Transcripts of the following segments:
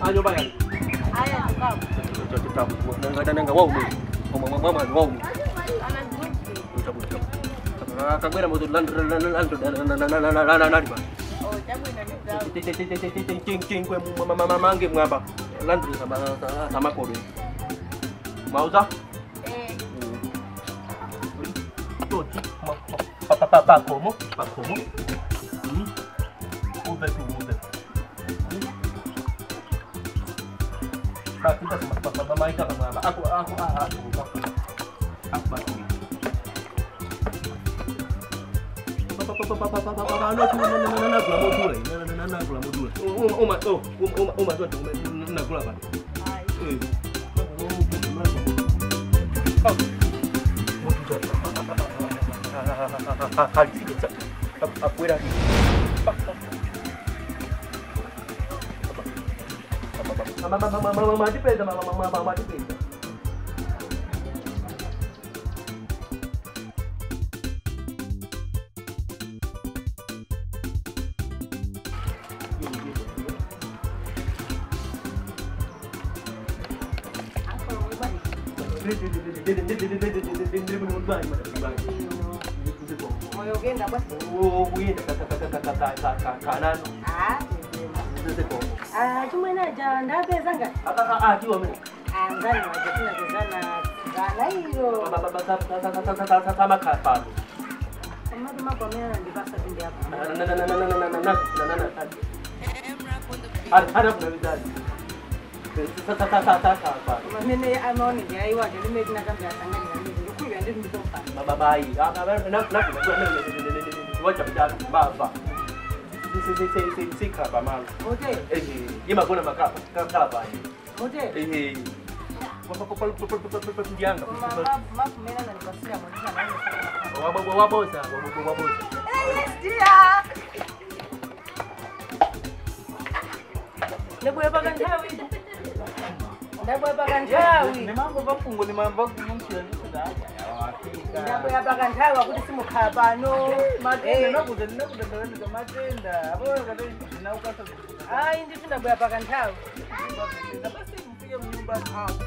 anyo bayani. Aya tukapo. Tutabu. Nanga wao ni. Mama ni wao ni. Ana group. Tutabu. Kagwera moto land. Oh, jabu inanidau. King kwe mange mwamba. Land sama kodo. Mauza? Toti. Pakomo. Uve. Kita sama ika sama aku Mama dipesa. Moyo genda basi. Kanan. Cuma aja ndapeza ngati. Kiwa mimi. Ngani wajekuna kuzana ngana hiyo. Sama kapalo. Kama kwa mimi ndipasa tindi hapa. Ada kuna vidadi. Sasa. Mimi amaoni ndio aiwa ndio mimi tunakambia tangani na mimi ndio ndio mtompa. Babai. Wacha bidadu baba. Si kapa malo. Mote. Yema kuna makapa kapa. Mote. Ndianga. Mama mena na nipasia mmoja na Wabosa. Dia. Ndabuya pakanjawi. Ni mambo bafungo ni mambo kumshia nikuda. Ndabuya pakanjawi kuti simukhapa no. Matenda nakuda ndawenda matenda. Abo kadai ndinawukasa. Hayi ndithi ndabuya pakanjawi. Basi mfike mnyumba hapo.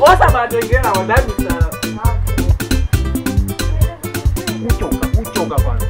Wasa madengera wadani sana. Uchoka bwana.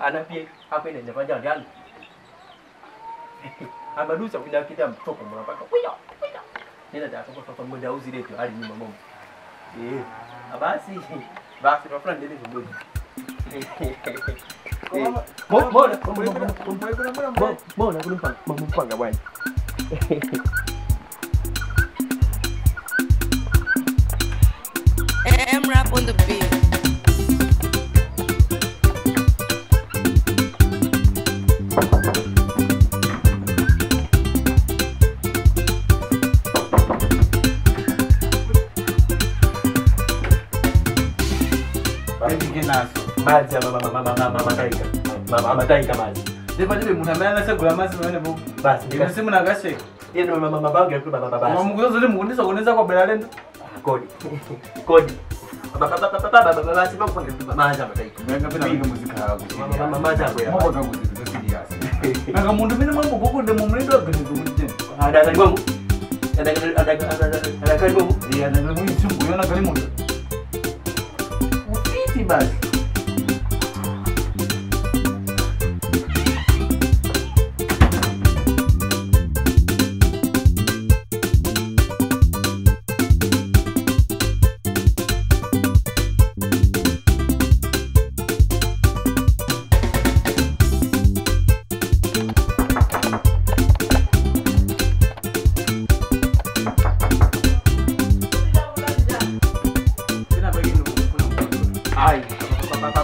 Anapia apa ini dapat jalan. Amadusa kuna kita mtoko mnapaka. Kuya. Nina data kwa muda uzi letu hali nyuma mama. Basi tunafanya nini ndio. Mbona kumpanga bwana. M-Rap on the beat. Maji mama taika maji. Ndipo munamana segura mazi mwana bo. Basi Ndisimu nakasheka. Yeye mama bangu yakuru baba baba. Mama mugozo limundisa kuneza kwa belalendo. Kodi. Baba basi bangu kwa maji mama taika. Mwenga pena binga muzika hapo. Mama maji hapo ya. Mama kangu serious. Nanga mundu mine mambo boko de mumrindo agani kumujeni. Ada kali bangu. Ada kali bangu. Iya nanga muichungu yona kali mundu. Ufiti basi. Ai,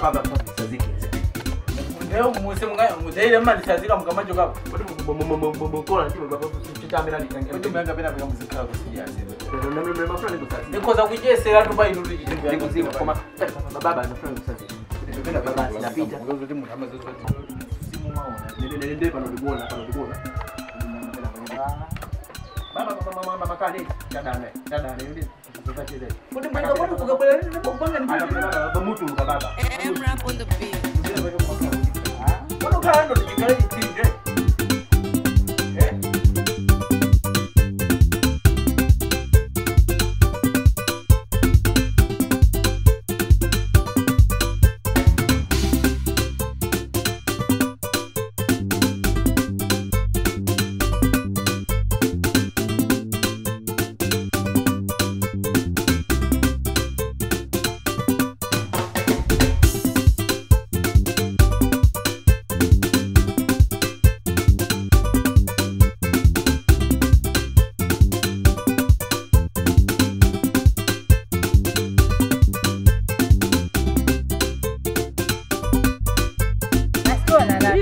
baba saziki. Leo muse muzaile mali sazika mkamajo kapo. Mkola ndio baba tutamela litangia. Kuti manga pena peka muzika ko sijaze. Ndio mafuna ndo saziki. Nikoza kujesera tuba inuri chitenge. Ndio kuzima kama baba anafuna ndo saziki. Ndio baba Napita. Ngozo timu kama zote. Simu maona. Ndio pano ndibona. Baba makale chadane yule tutacheze. Kuti mwenga kwa kukabwela nini kupanga ni Baba mutu baba. Rap on the beat. Kono kando ndikale chitenge.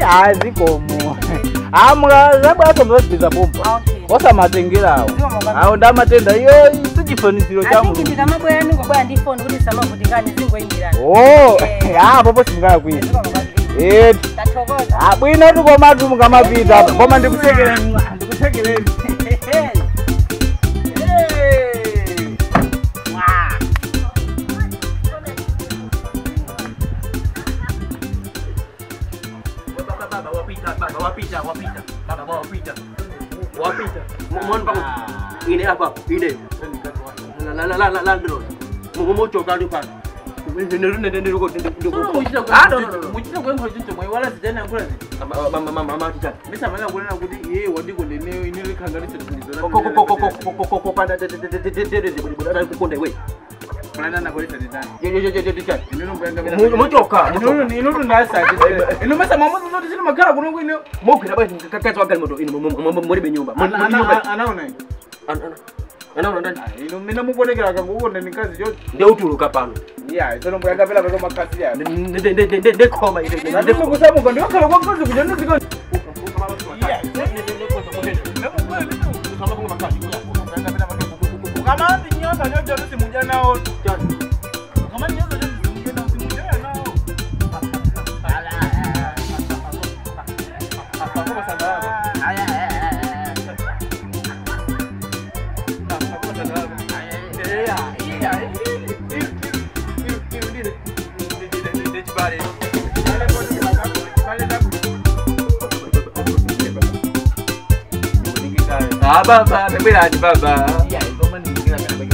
Azikomo. Amula zabwato mbaziza bomba. Osa matengerawo. Awo ndamatenda iyo sichifaniziro cha Mulungu. Ndika mabwera ningo bwa ndifone kuti samavutikane zingoyimbirana. Oh, popo singala kwini. Tathokoza. Bwino tukomatu mukamapita koma ndikusekereni. Ndikusekereni. Wapita. Mwana bang. Ini apa? Ini. La ndro. Mucho kali pa. Ndio ko. Muchita kwenko chinto mwe wala zijana ngula zi. Mama ticha. Misa manga kulena kuti yeye wandiko lene inili kangalise tulizona. Ko panda de kukonda we. Kulana na kuleta ditani. Yo. Ino mbanga bena. Muchoka. Ino ndasa. Ino mesa mamuzo zote zina makara kunongo ino. Mokira basi kakazo wagali moto ino muri benyumba. Anaona. Anaona ndani. Ino mina mubonekera kanguona nikazi yote. Ndio utuluka pano. Yeah, ino mbanga bela beko makasi ya. De koma ile. Ndio kusamuka ndio kala kwa kazi kujana ziko. Kama nyota nyoja simuja nao. Kama nyota simuja nao simuja nao. Baba, baba, baba. Iya, itu mah nih kira-kira